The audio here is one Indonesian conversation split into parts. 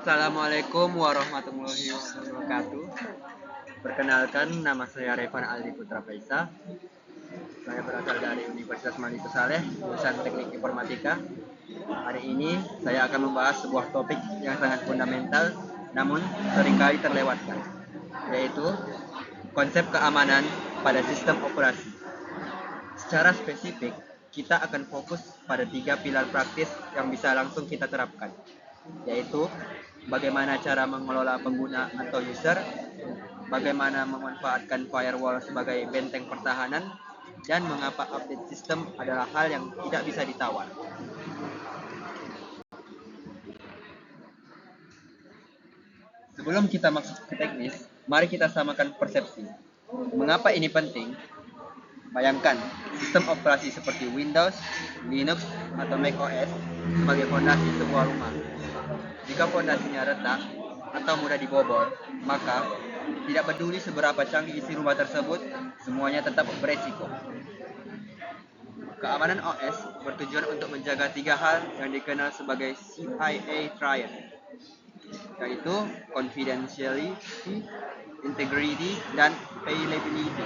Assalamualaikum warahmatullahi wabarakatuh. Perkenalkan, nama saya Revan Aldi Putra Faisa. Saya berasal dari Universitas Malik Saleh, jurusan Teknik Informatika. Hari ini saya akan membahas sebuah topik yang sangat fundamental, namun seringkali terlewatkan, yaitu konsep keamanan pada sistem operasi. Secara spesifik, kita akan fokus pada 3 pilar praktis yang bisa langsung kita terapkan, yaitu bagaimana cara mengelola pengguna atau user, bagaimana memanfaatkan firewall sebagai benteng pertahanan, dan mengapa update sistem adalah hal yang tidak bisa ditawar. Sebelum kita masuk ke teknis, mari kita samakan persepsi. Mengapa ini penting? Bayangkan, sistem operasi seperti Windows, Linux, atau macOS sebagai fondasi sebuah rumah. Jika fondasinya retak atau mudah dibobol, maka tidak peduli seberapa canggih isi rumah tersebut, semuanya tetap beresiko. Keamanan OS bertujuan untuk menjaga 3 hal yang dikenal sebagai CIA triad, yaitu confidentiality, integrity, dan availability.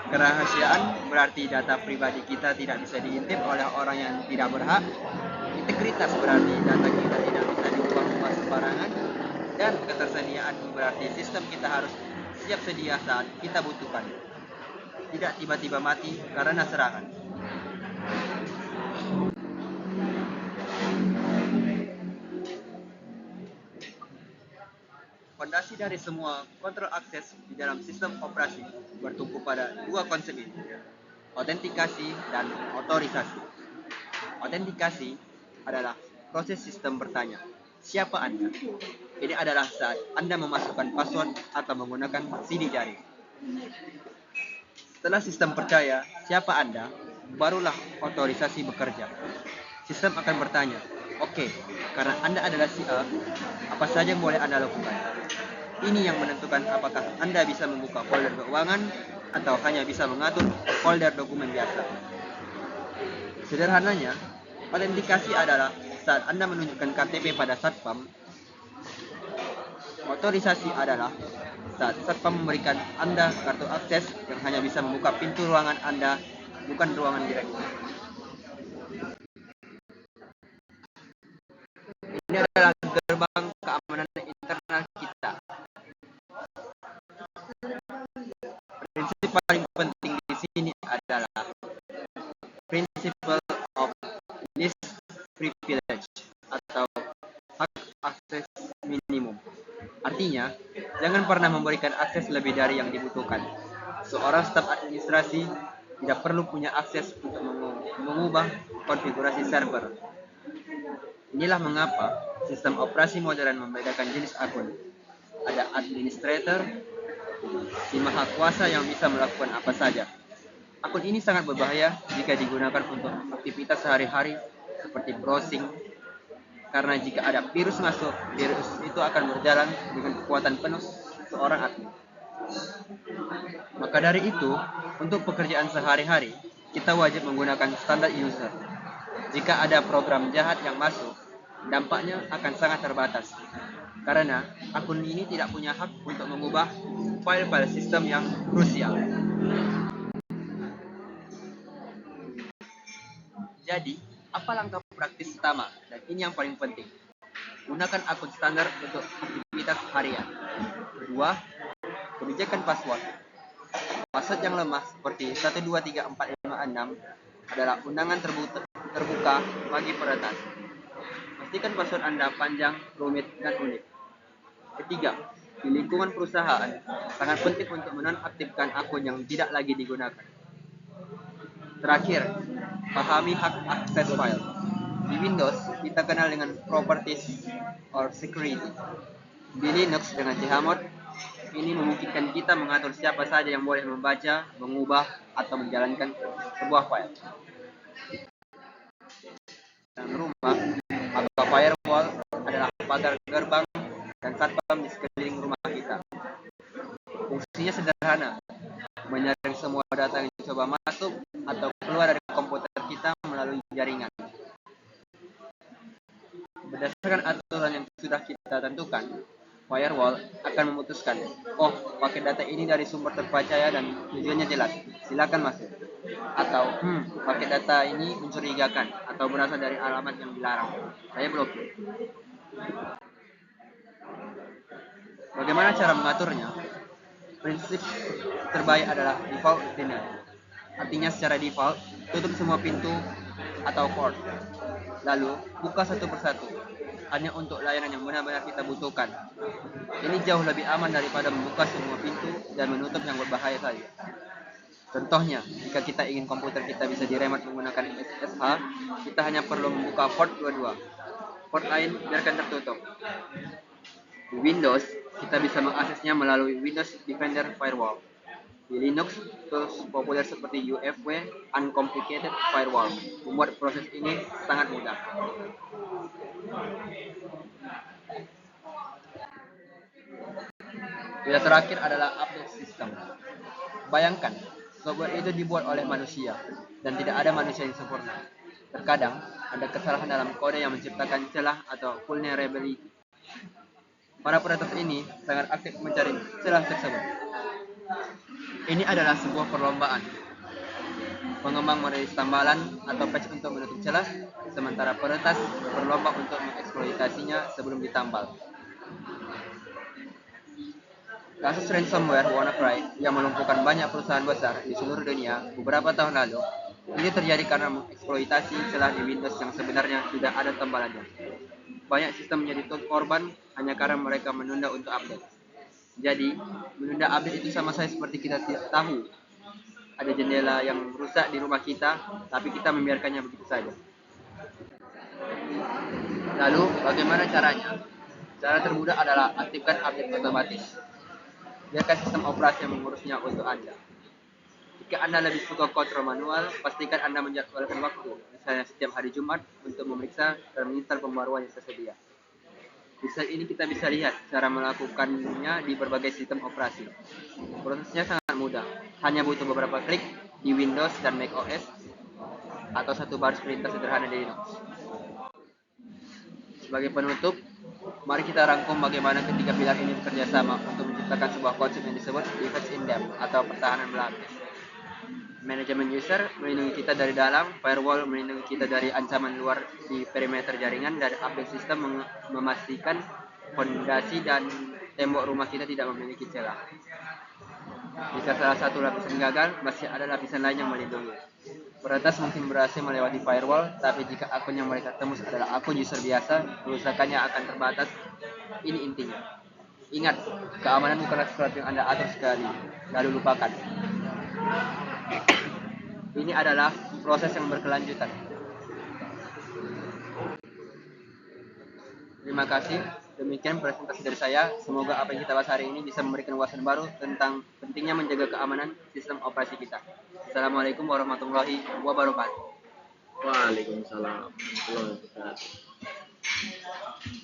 Kerahasiaan berarti data pribadi kita tidak bisa diintip oleh orang yang tidak berhak. Integritas berarti data kita tidak bisa diubah-ubah sembarangan. Dan ketersediaan berarti sistem kita harus siap sedia saat kita butuhkan, tidak tiba-tiba mati karena serangan. Fondasi dari semua kontrol akses di dalam sistem operasi bertumpu pada 2 konsep ini, autentikasi dan otorisasi. Autentikasi adalah proses sistem bertanya, siapa Anda? Ini adalah saat Anda memasukkan password atau menggunakan sidik jari. Setelah sistem percaya siapa Anda, barulah otorisasi bekerja. Sistem akan bertanya, oke, karena Anda adalah si A, apa saja yang boleh Anda lakukan? Ini yang menentukan apakah Anda bisa membuka folder keuangan atau hanya bisa mengatur folder dokumen biasa. Sederhananya, autentikasi adalah saat Anda menunjukkan KTP pada Satpam. Otorisasi adalah saat Satpam memberikan Anda kartu akses yang hanya bisa membuka pintu ruangan Anda, bukan ruangan direktur. Ini adalah gerbang keamanan internal kita. Prinsip paling penting di sini adalah principle of least privilege atau hak akses minimum. Artinya, jangan pernah memberikan akses lebih dari yang dibutuhkan. Seorang staf administrasi tidak perlu punya akses untuk mengubah konfigurasi server. Inilah mengapa sistem operasi modern membedakan jenis akun. Ada administrator, si maha kuasa yang bisa melakukan apa saja. Akun ini sangat berbahaya jika digunakan untuk aktivitas sehari-hari seperti browsing, karena jika ada virus masuk, virus itu akan berjalan dengan kekuatan penuh seorang admin. Maka dari itu, untuk pekerjaan sehari-hari, kita wajib menggunakan standar user. Jika ada program jahat yang masuk, dampaknya akan sangat terbatas, karena akun ini tidak punya hak untuk mengubah file-file sistem yang krusial. Jadi, apa langkah praktis utama? Dan ini yang paling penting. Gunakan akun standar untuk aktivitas harian. Kedua, kebijakan password. Password yang lemah seperti 123456 adalah undangan terbuka bagi peretas. Pastikan password Anda panjang, rumit, dan unik. Ketiga, di lingkungan perusahaan, sangat penting untuk menonaktifkan akun yang tidak lagi digunakan. Terakhir, pahami hak akses file. Di Windows, kita kenal dengan properties or security. Di Linux dengan chmod, ini memungkinkan kita mengatur siapa saja yang boleh membaca, mengubah, atau menjalankan sebuah file. Dalam rumah, atau firewall adalah pagar gerbang dan satpam di sekeliling rumah kita. Fungsinya sederhana, menyaring semua data yang coba masuk atau keluar dari komputer kita melalui jaringan. Berdasarkan aturan yang sudah kita tentukan, firewall akan memutuskan, oh, paket data ini dari sumber terpercaya dan tujuannya jelas, silakan masuk. Atau, paket data ini mencurigakan atau berasal dari alamat yang dilarang, saya blokir. Bagaimana cara mengaturnya? Prinsip terbaik adalah default deny. Artinya secara default, tutup semua pintu atau port. Lalu, buka satu persatu. Hanya untuk layanan yang benar-benar kita butuhkan. Ini jauh lebih aman daripada membuka semua pintu dan menutup yang berbahaya saja. Contohnya, jika kita ingin komputer kita bisa diremote menggunakan SSH, kita hanya perlu membuka port 22. Port lain biarkan tertutup. Di Windows, kita bisa mengaksesnya melalui Windows Defender Firewall. Di Linux, tools populer seperti UFW Uncomplicated Firewall membuat proses ini sangat mudah. Yang terakhir adalah update system. Bayangkan, software itu dibuat oleh manusia, dan tidak ada manusia yang sempurna. Terkadang, ada kesalahan dalam kode yang menciptakan celah atau vulnerability. Para peretas ini sangat aktif mencari celah tersebut. Ini adalah sebuah perlombaan. Pengembang merilis tambalan atau patch untuk menutup celah, sementara peretas berlomba untuk mengeksploitasinya sebelum ditambal. Kasus ransomware WannaCry yang melumpuhkan banyak perusahaan besar di seluruh dunia beberapa tahun lalu, ini terjadi karena mengeksploitasi celah di Windows yang sebenarnya tidak ada tambalannya. Banyak sistem menjadi korban hanya karena mereka menunda untuk update. Jadi, menunda update itu sama saja seperti kita tidak tahu ada jendela yang rusak di rumah kita, tapi kita membiarkannya begitu saja. Lalu, bagaimana caranya? Cara termudah adalah aktifkan update otomatis. Biarkan sistem operasi yang mengurusnya untuk Anda. Jika Anda lebih suka kontrol manual, pastikan Anda menjadwalkan waktu, misalnya setiap hari Jumat, untuk memeriksa dan menginstal pembaruan yang tersedia. Di slide ini kita bisa lihat cara melakukannya di berbagai sistem operasi. Prosesnya sangat mudah, hanya butuh beberapa klik di Windows dan Mac OS, atau satu baris perintah sederhana di Linux. Sebagai penutup, mari kita rangkum bagaimana ketiga pilar ini bekerja sama untuk menciptakan sebuah konsep yang disebut defense in depth atau pertahanan berlapis. Manajemen user melindungi kita dari dalam, firewall melindungi kita dari ancaman luar di perimeter jaringan, dan update system memastikan fondasi dan tembok rumah kita tidak memiliki celah. Jika salah satu lapisan gagal, masih ada lapisan lain yang melindungi. Peretas mungkin berhasil melewati firewall, tapi jika akun yang mereka tembus adalah akun user biasa, kerusakannya akan terbatas. Ini intinya. Ingat, keamanan bukanlah sesuatu yang Anda atur sekali, lalu lupakan. Ini adalah proses yang berkelanjutan. Terima kasih. Demikian presentasi dari saya. Semoga apa yang kita bahas hari ini bisa memberikan wawasan baru tentang pentingnya menjaga keamanan sistem operasi kita. Assalamualaikum warahmatullahi wabarakatuh. Waalaikumsalam warahmatullahi wabarakatuh.